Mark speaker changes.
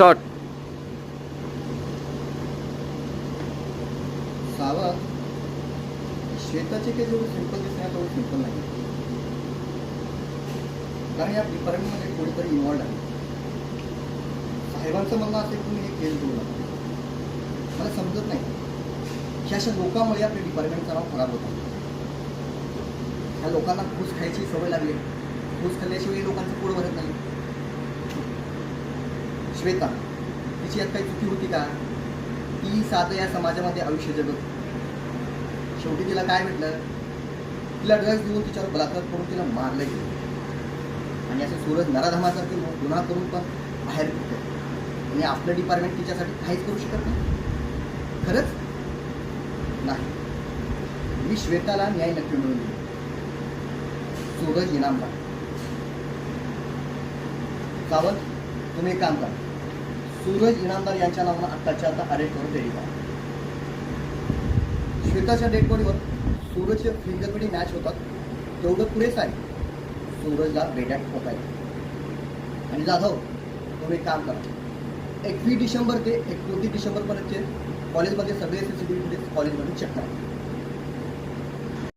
Speaker 1: Start.
Speaker 2: सावध, श्वेताचे काही जेवढं सिंपल दिसत आहे तेवढं सिंपल नाही. कारण या डिपार्टमेंटमध्ये कोणीतरी इन्व्हॉल्ड आहे. साहेबांचं म्हणणं असेल तुम्ही हे केस देऊ नका. मला समजत नाही की अशा लोकांमुळे आपल्या डिपार्टमेंटचं नाव खराब होतं. ह्या लोकांना घूस खायची सवय लागली. घूस खाल्ल्याशिवाय लोकांचं पोट भरत नाही. श्वेता, तिची यात काही चुकी होती का? ती साधं या समाजामध्ये आयुष्य जगत. शेवटी तिला काय भेटलं? तिला ड्रग्स देऊन तिच्यावर बलात्कार करून तिला मारलं गेलं. आणि असं सूरज नराधमासारखे गुन्हा करून पण बाहेर पडतो. आणि आपलं डिपार्टमेंट तिच्यासाठी काहीच करू शकत नाही. खरंच नाही. मी श्वेताला न्याय नक्की मिळवून देईन. सूरज इनामदार. सावंत, तुम्ही एक काम करा. सूरज इनामदार यांच्या नावानं आत्ताच्या आता अरेस्ट करून तयारी करा. श्वेताच्या डेड बॉडीवर सूरजचे फिंगरप्रिंट मॅच होतात तेवढं पुरेसं आहे. सूरजला बेड्यात ठोकायचं. आणि जाधव, तुम्ही एक काम करा. 21 डिसेंबर ते 29 डिसेंबरपर्यंतचे कॉलेजमध्ये सगळे CCTV फुटेज कॉलेजमध्ये चेक करा.